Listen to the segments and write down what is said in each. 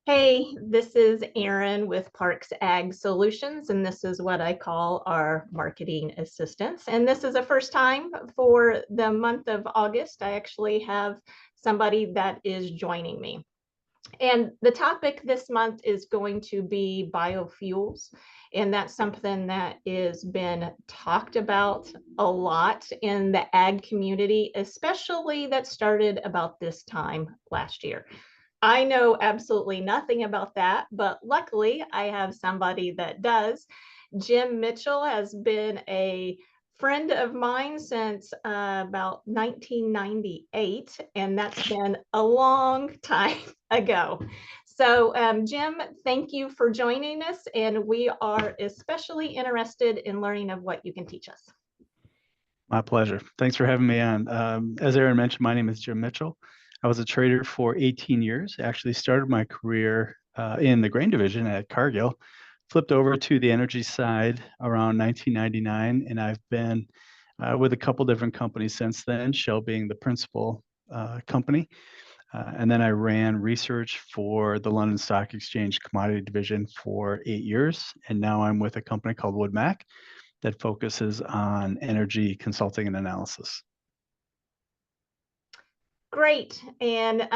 Hey, this is Erin with Parks Ag Solutions, and this is what I call our marketing assistants. And this is the first time for the month of August. I actually have somebody that is joining me. And the topic this month is going to be biofuels. And that's something that has been talked about a lot in the ag community, especially that started about this time last year. I know absolutely nothing about that, but luckily I have somebody that does. Jim Mitchell has been a friend of mine since about 1998, and that's been a long time ago. So, Jim, thank you for joining us, and we are especially interested in learning of what you can teach us. My pleasure. Thanks for having me on. As Aaron mentioned, my name is Jim Mitchell. I was a trader for 18 years. Actually started my career in the grain division at Cargill, flipped over to the energy side around 1999, and I've been with a couple different companies since then, Shell being the principal company. And then I ran research for the London Stock Exchange commodity division for 8 years. And now I'm with a company called Wood Mac that focuses on energy consulting and analysis. Great. And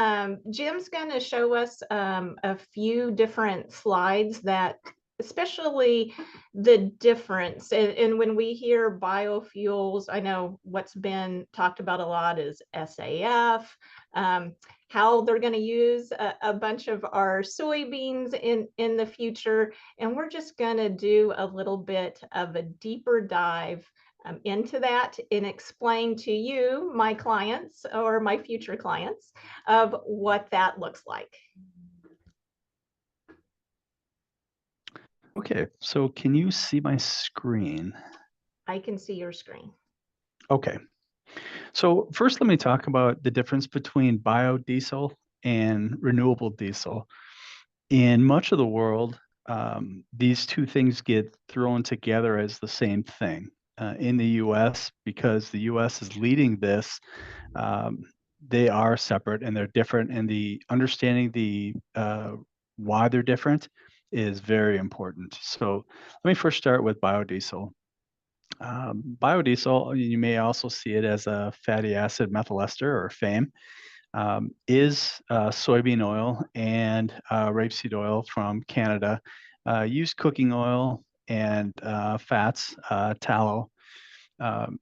Jim's going to show us a few different slides that, especially the difference. And when we hear biofuels, I know what's been talked about a lot is SAF, how they're going to use a bunch of our soybeans in the future. And we're just going to do a little bit of a deeper dive into that and explain to you, my clients or my future clients, of what that looks like. Okay, so can you see my screen? I can see your screen. Okay, so first let me talk about the difference between biodiesel and renewable diesel. In much of the world, these two things get thrown together as the same thing. In the US, because the US is leading this, um, they are separate and they're different, and the understanding the why they're different is very important. So let me first start with biodiesel. Biodiesel, you may also see it as a fatty acid methyl ester or FAME, is soybean oil and rapeseed oil from Canada, used cooking oil and fats, tallow. Um,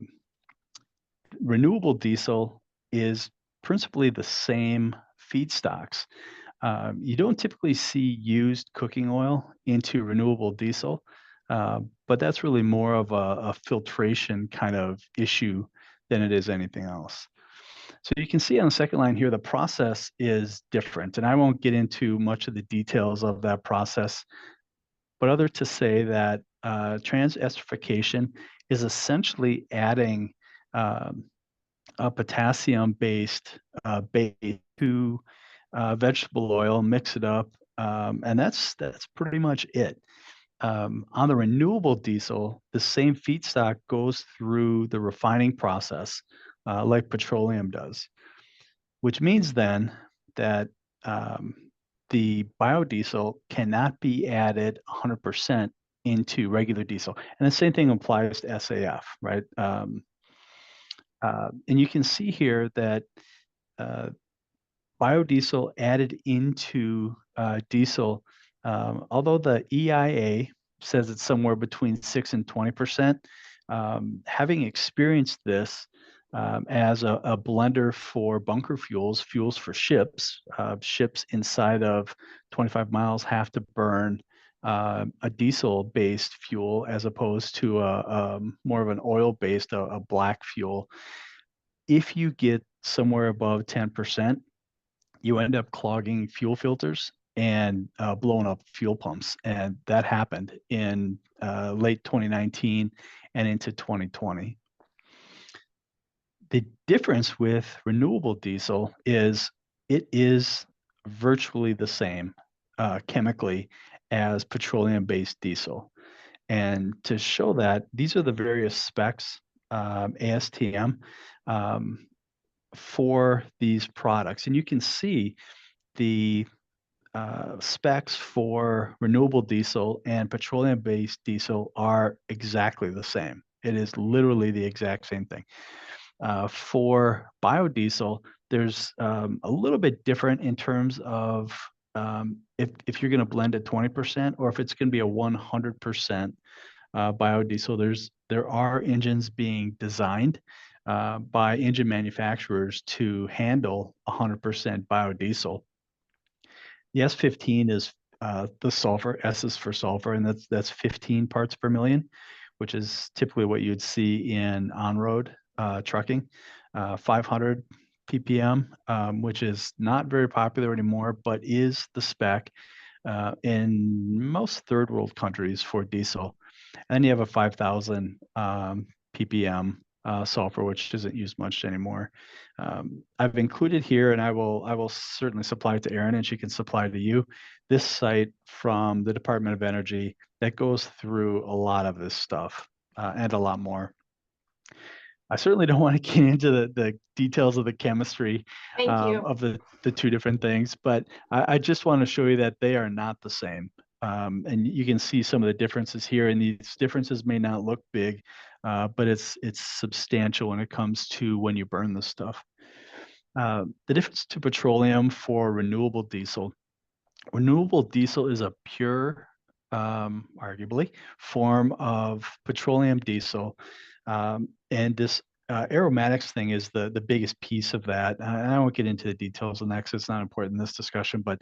Renewable diesel is principally the same feedstocks. You don't typically see used cooking oil into renewable diesel, but that's really more of a filtration kind of issue than it is anything else. So you can see on the second line here, the process is different, and I won't get into much of the details of that process, but other to say that transesterification is essentially adding um, a potassium-based base to vegetable oil, mix it up, and that's pretty much it. On the renewable diesel, the same feedstock goes through the refining process, like petroleum does, which means then that the biodiesel cannot be added 100% into regular diesel. And the same thing applies to SAF, right? And you can see here that uh, biodiesel added into diesel, although the EIA says it's somewhere between 6 and 20%, having experienced this as a blender for bunker fuels, fuels for ships, ships inside of 25 miles have to burn a diesel-based fuel as opposed to a more of an oil-based, a black fuel. If you get somewhere above 10%, you end up clogging fuel filters and blowing up fuel pumps. And that happened in late 2019 and into 2020. The difference with renewable diesel is it is virtually the same chemically as petroleum-based diesel. And to show that, these are the various specs, ASTM, um, for these products. And you can see the specs for renewable diesel and petroleum-based diesel are exactly the same. It is literally the exact same thing. For biodiesel, there's a little bit different in terms of if you're going to blend at 20% or if it's going to be a 100% biodiesel. There are engines being designed by engine manufacturers to handle 100% biodiesel. The S15 is the sulfur. S is for sulfur, and that's 15 parts per million, which is typically what you'd see in on-road trucking. 500 ppm, which is not very popular anymore, but is the spec in most third world countries for diesel. And then you have a 5,000 ppm sulfur, which isn't used much anymore. I've included here, and I will certainly supply it to Erin, and she can supply to you, this site from the Department of Energy that goes through a lot of this stuff and a lot more. I certainly don't want to get into the details of the chemistry Thank you. of the two different things, but I just want to show you that they are not the same. And you can see some of the differences here, and these differences may not look big, but it's substantial when it comes to when you burn this stuff. The difference to petroleum for renewable diesel. Renewable diesel is a pure, arguably, form of petroleum diesel. And this aromatics thing is the biggest piece of that. I won't get into the details on that because it's not important in this discussion, but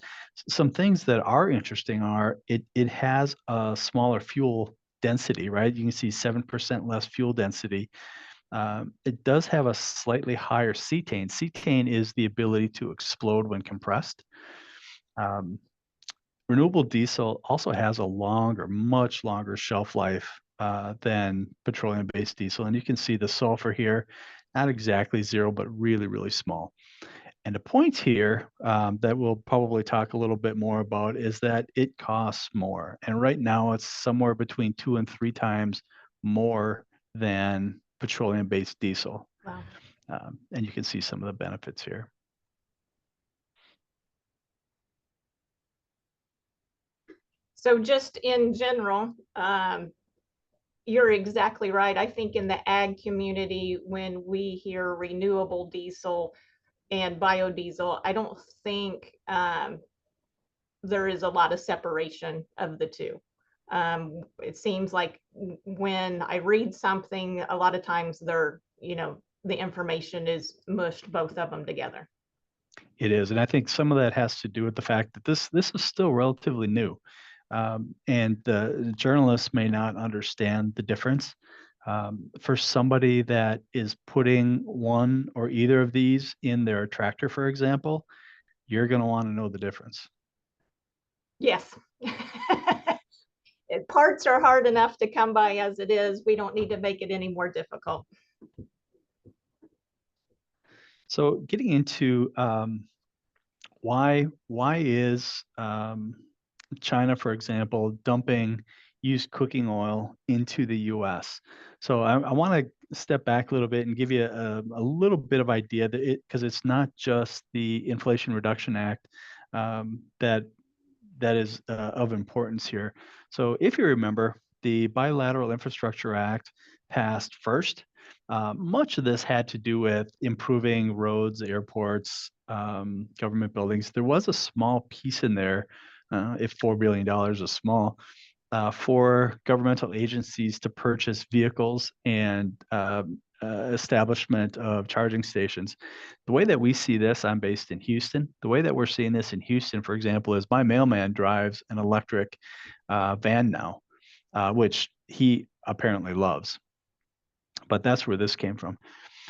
some things that are interesting are it has a smaller fuel density, right? You can see 7% less fuel density. It does have a slightly higher cetane. Cetane is the ability to explode when compressed. Renewable diesel also has a longer, much longer shelf life than petroleum-based diesel. And you can see the sulfur here, not exactly zero, but really, really small. And the point here that we'll probably talk a little bit more about is that it costs more. And right now it's somewhere between 2 and 3 times more than petroleum-based diesel. Wow. And you can see some of the benefits here. So just in general, you're exactly right. I think in the ag community, when we hear renewable diesel and biodiesel, I don't think there is a lot of separation of the two. It seems like when I read something, a lot of times they're, the information is mushed both of them together. It is, and I think some of that has to do with the fact that this is still relatively new, and the journalists may not understand the difference. For somebody that is putting one or either of these in their tractor, for example, you're going to want to know the difference. Yes. Parts are hard enough to come by as it is. We don't need to make it any more difficult. So getting into why is China, for example, dumping used cooking oil into the U.S. So I want to step back a little bit and give you a little bit of idea that because it's not just the Inflation Reduction Act that is of importance here. So if you remember, the Bilateral Infrastructure Act passed first. Much of this had to do with improving roads, airports, government buildings. There was a small piece in there, if $4 billion is small, for governmental agencies to purchase vehicles and establishment of charging stations. The way that we see this, I'm based in Houston. The way that we're seeing this in Houston, for example, is my mailman drives an electric van now, which he apparently loves. But that's where this came from.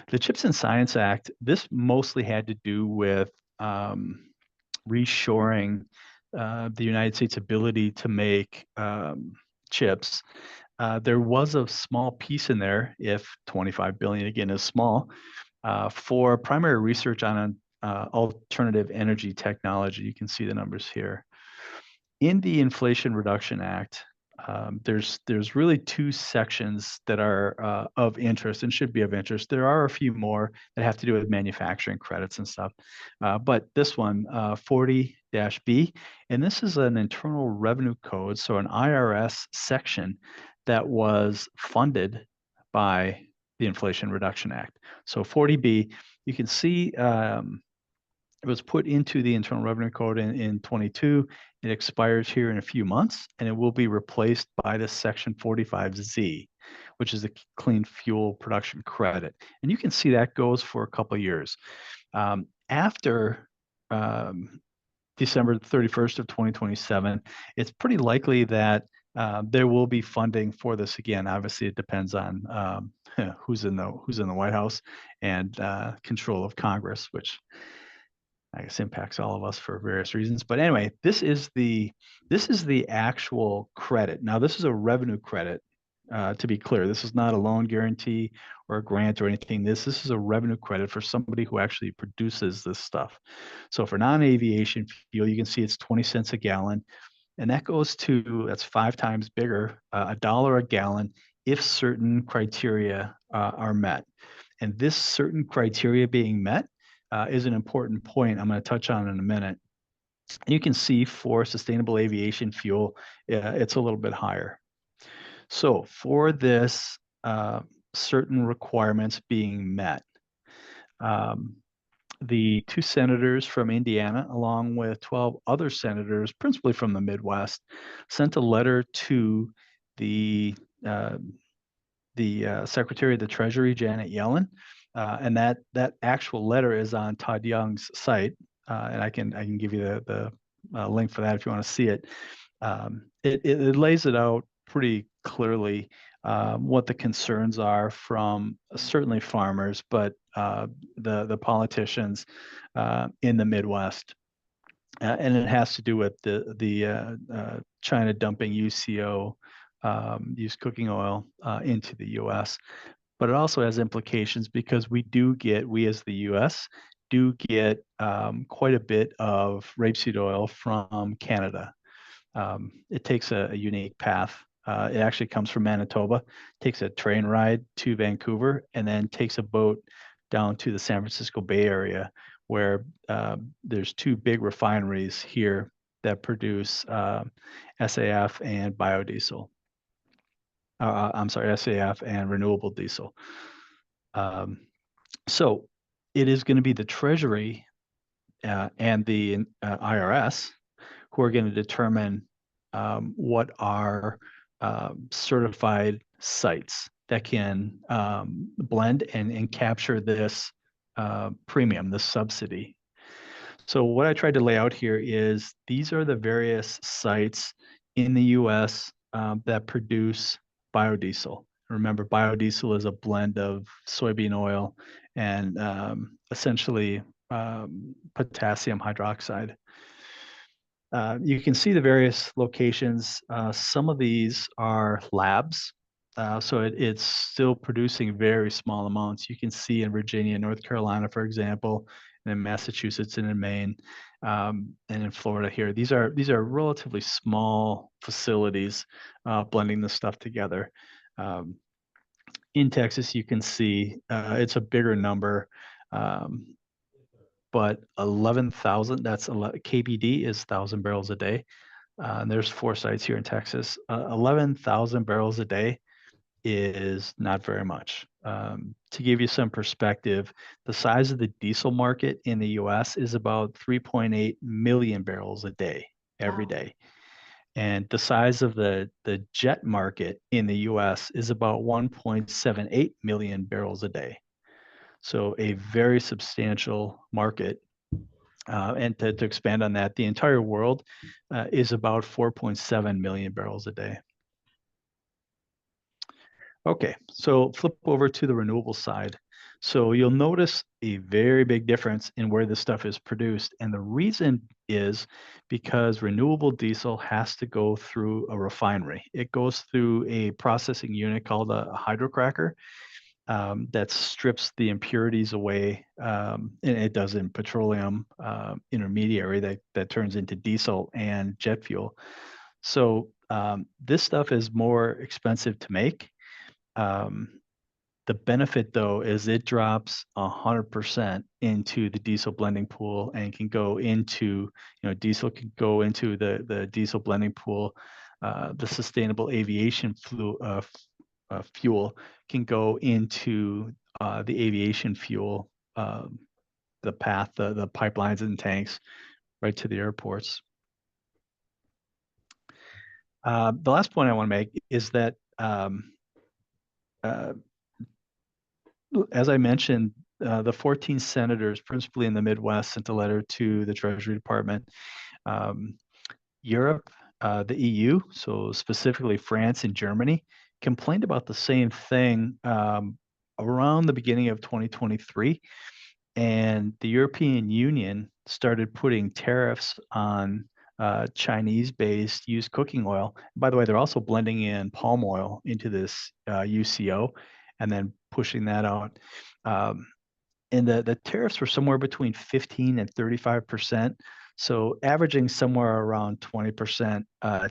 The CHIPS and Science Act, this mostly had to do with reshoring the United States' ability to make chips. There was a small piece in there, if 25 billion again is small, for primary research on alternative energy technology. You can see the numbers here. In the Inflation Reduction Act, There's really two sections that are of interest and should be of interest. There are a few more that have to do with manufacturing credits and stuff, but this one, 40-B, and this is an internal revenue code, so an IRS section that was funded by the Inflation Reduction Act. So 40-B, you can see it was put into the Internal Revenue Code in 22. It expires here in a few months, and it will be replaced by this Section 45Z, which is the Clean Fuel Production Credit. And you can see that goes for a couple of years. After December 31st of 2027, it's pretty likely that there will be funding for this again. Obviously, it depends on who's in the White House and control of Congress, which I guess impacts all of us for various reasons. But anyway, this is the actual credit. Now, this is a revenue credit. To be clear, this is not a loan guarantee or a grant or anything. This is a revenue credit for somebody who actually produces this stuff. So for non-aviation fuel, you can see it's 20 cents a gallon, and that's 5 times bigger, $1 a gallon, if certain criteria are met. And this certain criteria being met is an important point I'm going to touch on in a minute. You can see for sustainable aviation fuel, it's a little bit higher. So for this certain requirements being met, the 2 senators from Indiana, along with 12 other senators, principally from the Midwest, sent a letter to the Secretary of the Treasury, Janet Yellen, and that actual letter is on Todd Young's site, and I can give you the link for that if you want to see it. It lays it out pretty clearly what the concerns are from certainly farmers, but the politicians in the Midwest. And it has to do with the China dumping UCO, used cooking oil, into the U.S. But it also has implications because we as the U.S. do get quite a bit of rapeseed oil from Canada. It takes a unique path. It actually comes from Manitoba, takes a train ride to Vancouver, and then takes a boat down to the San Francisco Bay Area, where there's 2 big refineries here that produce SAF and biodiesel. I'm sorry, SAF and renewable diesel. So it is going to be the Treasury and the IRS who are going to determine what are certified sites that can blend and capture this premium, this subsidy. So what I tried to lay out here is these are the various sites in the U.S. That produce biodiesel. Remember, biodiesel is a blend of soybean oil and essentially potassium hydroxide. You can see the various locations. Some of these are labs, so it's still producing very small amounts. You can see in Virginia, North Carolina, for example, and in Massachusetts and in Maine, and in Florida here. These are relatively small facilities blending this stuff together. In Texas, you can see it's a bigger number. But 11,000, that's KBD is 1,000 barrels a day. And there's 4 sites here in Texas. 11,000 barrels a day is not very much. To give you some perspective, the size of the diesel market in the US is about 3.8 million barrels a day, every day. And the size of the jet market in the US is about 1.78 million barrels a day. So a very substantial market. And to expand on that, the entire world is about 4.7 million barrels a day. Okay, so flip over to the renewable side. So you'll notice a very big difference in where this stuff is produced. And the reason is because renewable diesel has to go through a refinery. It goes through a processing unit called a hydrocracker. That strips the impurities away, and it does in petroleum intermediary that turns into diesel and jet fuel. So This stuff is more expensive to make. Um, the benefit, though, is it drops 100% into the diesel blending pool and can go into, diesel can go into the diesel blending pool. The sustainable aviation fuel can go into the aviation fuel, the path, the pipelines and tanks right to the airports. The last point I want to make is that, uh, as I mentioned, the 14 senators, principally in the Midwest, sent a letter to the Treasury Department. Europe, the EU, so specifically France and Germany, complained about the same thing around the beginning of 2023. And the European Union started putting tariffs on Chinese-based used cooking oil. By the way, they're also blending in palm oil into this UCO and then pushing that out. And the tariffs were somewhere between 15 and 35%. So averaging somewhere around 20%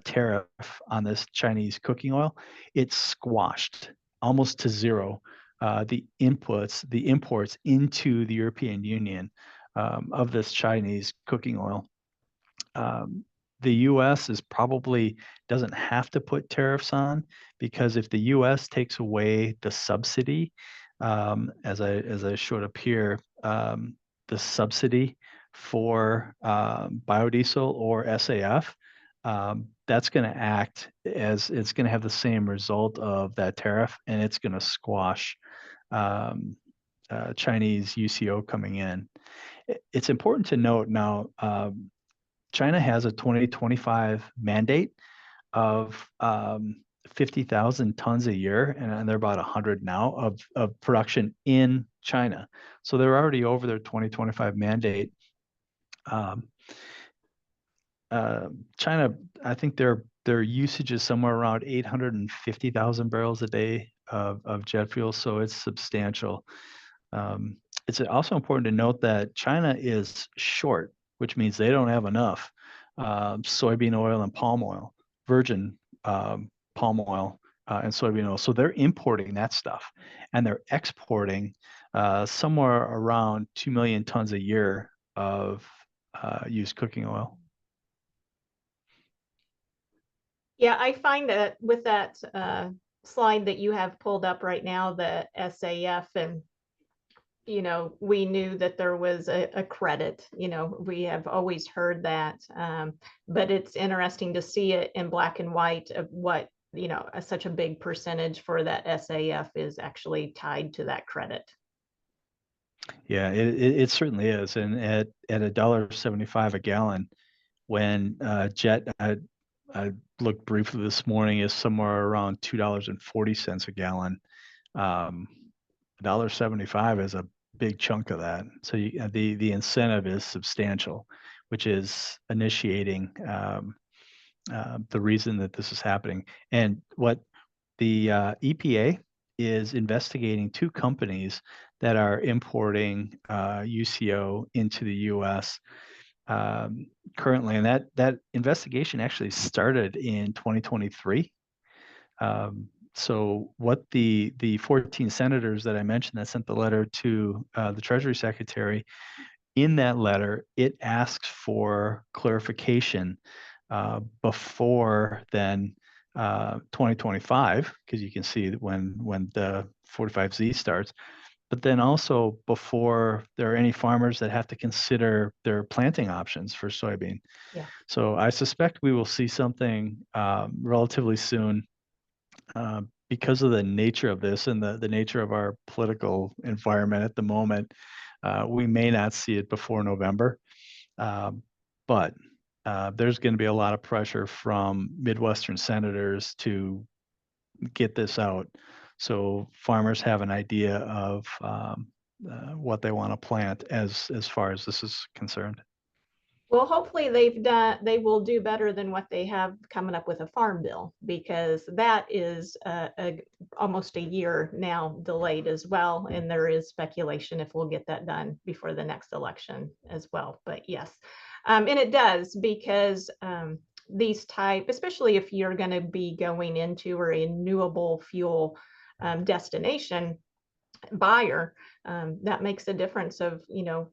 tariff on this Chinese cooking oil, it's squashed almost to zero the imports into the European Union of this Chinese cooking oil. The U.S. is probably doesn't have to put tariffs on, because if the U.S. takes away the subsidy, as I showed up here, the subsidy for biodiesel or SAF, that's going to act as it's going to have the same result of that tariff, and it's going to squash Chinese UCO coming in. It's important to note now, China has a 2025 mandate of 50,000 tons a year, and they're about 100 now of production in China. So they're already over their 2025 mandate. China, I think their usage is somewhere around 850,000 barrels a day of jet fuel, so it's substantial. It's also important to note that China is short, which means they don't have enough soybean oil and palm oil, virgin palm oil and soybean oil. So they're importing that stuff, and they're exporting somewhere around 2 million tons a year of used cooking oil. Yeah, I find that with that slide that you have pulled up right now, the SAF, and we knew that there was a credit. We have always heard that, but it's interesting to see it in black and white of what such a big percentage for that SAF is actually tied to that credit. Yeah, it certainly is, and at $1.75 a gallon, when jet I looked briefly this morning is somewhere around $2.40 a gallon. $1.75 is a big chunk of that. So the incentive is substantial, which is initiating the reason that this is happening. And what the EPA is investigating 2 companies that are importing UCO into the U.S. Currently, and that investigation actually started in 2023. So what the 14 senators that I mentioned that sent the letter to the Treasury Secretary, in that letter, it asks for clarification before then 2025, because you can see that when the 45Z starts, but then also before there are any farmers that have to consider their planting options for soybean. Yeah. So I suspect we will see something relatively soon. Because of the nature of this and the nature of our political environment at the moment, we may not see it before November. But there's going to be a lot of pressure from Midwestern senators to get this out, so farmers have an idea of what they want to plant as far as this is concerned. Well, hopefully they will do better than what they have coming up with a farm bill, because that is almost a year now delayed as well. And there is speculation if we'll get that done before the next election as well. But yes, and it does, because these type, especially if you're going to be going into a renewable fuel destination buyer, that makes a difference of,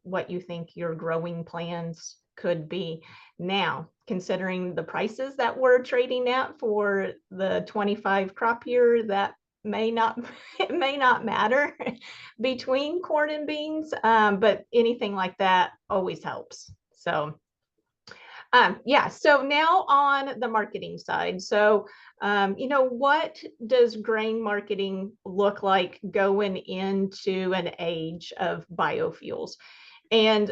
what you think your growing plans could be. Now, considering the prices that we're trading at for the 25 crop year, that may not it may not matter between corn and beans, but anything like that always helps. So yeah, so now on the marketing side. So, what does grain marketing look like going into an age of biofuels? And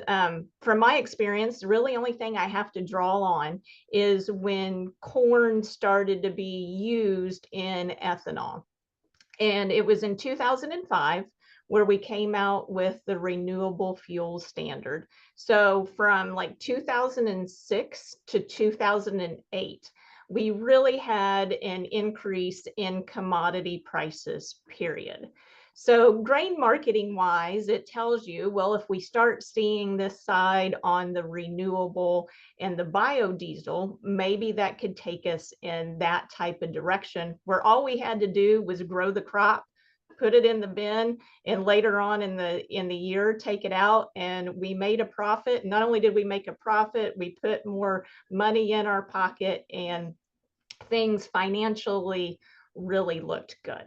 from my experience, really only thing I have to draw on is when corn started to be used in ethanol. And it was in 2005 where we came out with the renewable fuel standard. So from like 2006 to 2008, we really had an increase in commodity prices, period. So grain marketing wise, it tells you, well, if we start seeing this side on the renewable and the biodiesel, maybe that could take us in that type of direction where all we had to do was grow the crop, put it in the bin, and later on in the year take it out, and we made a profit. Not only did we make a profit, we put more money in our pocket, and things financially really looked good.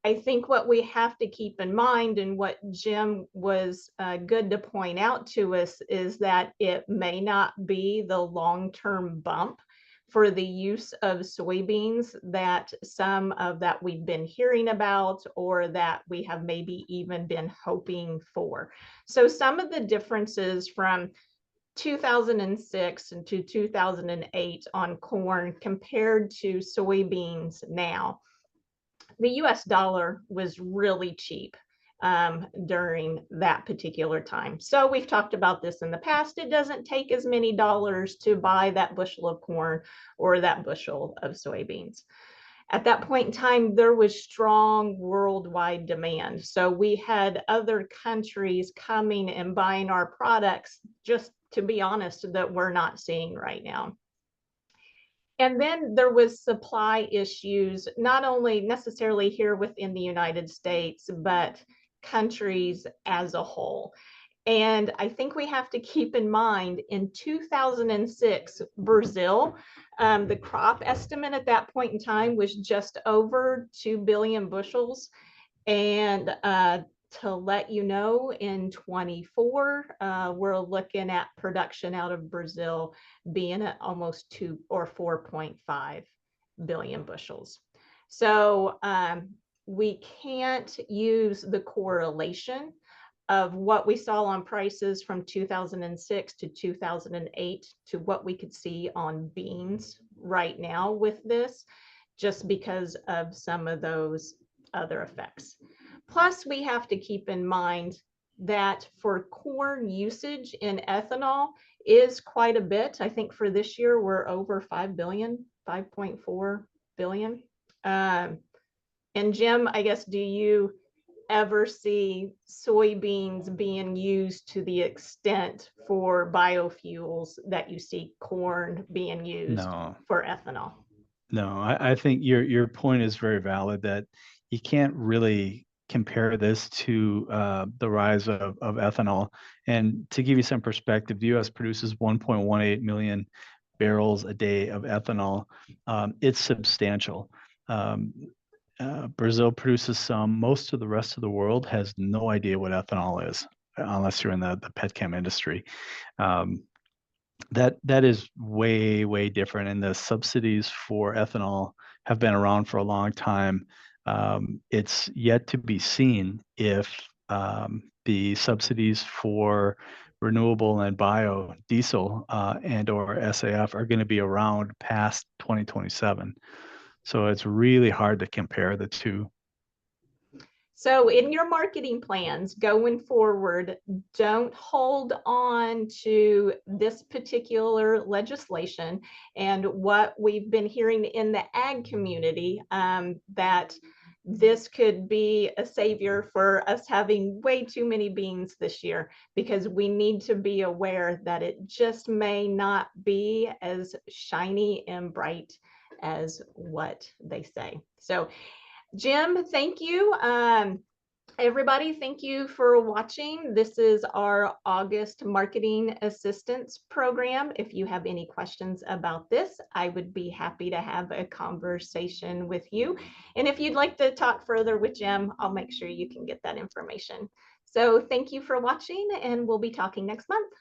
I think what we have to keep in mind, and what Jim was good to point out to us, is that it may not be the long-term bump for the use of soybeans that some of that we've been hearing about, or that we have maybe even been hoping for. So some of the differences from 2006 and to 2008 on corn compared to soybeans now: the US dollar was really cheap during that particular time. So we've talked about this in the past. It doesn't take as many dollars to buy that bushel of corn or that bushel of soybeans. At that point in time, there was strong worldwide demand. So we had other countries coming and buying our products, just to be honest, that we're not seeing right now. And then there was supply issues, not only necessarily here within the United States, but countries as a whole. And I think we have to keep in mind, in 2006, Brazil, the crop estimate at that point in time was just over 2 billion bushels. And to let you know, in 24, we're looking at production out of Brazil being at almost 2 or 4.5 billion bushels. So we can't use the correlation of what we saw on prices from 2006 to 2008 to what we could see on beans right now with this, just because of some of those other effects. Plus, we have to keep in mind that for corn usage in ethanol is quite a bit. I think for this year, we're over 5 billion, 5.4 billion. And Jim, I guess, do you ever see soybeans being used to the extent for biofuels that you see corn being used No, for ethanol? no. I think your point is very valid, that you can't really compare this to the rise of ethanol. And to give you some perspective, the U.S. produces 1.18 million barrels a day of ethanol. It's substantial. Um, Brazil produces some. Most of the rest of the world has no idea what ethanol is, unless you're in the petchem industry. Um, that is way different, and the subsidies for ethanol have been around for a long time. It's yet to be seen if the subsidies for renewable and biodiesel and or SAF are going to be around past 2027. So it's really hard to compare the two. So in your marketing plans going forward, don't hold on to this particular legislation. And what we've been hearing in the ag community, that this could be a savior for us having way too many beans this year, because we need to be aware that it just may not be as shiny and bright as what they say. So Jim, thank you. Everybody, thank you for watching. This is our August Marketing Assistance Program. If you have any questions about this, I would be happy to have a conversation with you. And if you'd like to talk further with Jim, I'll make sure you can get that information. So thank you for watching, and we'll be talking next month.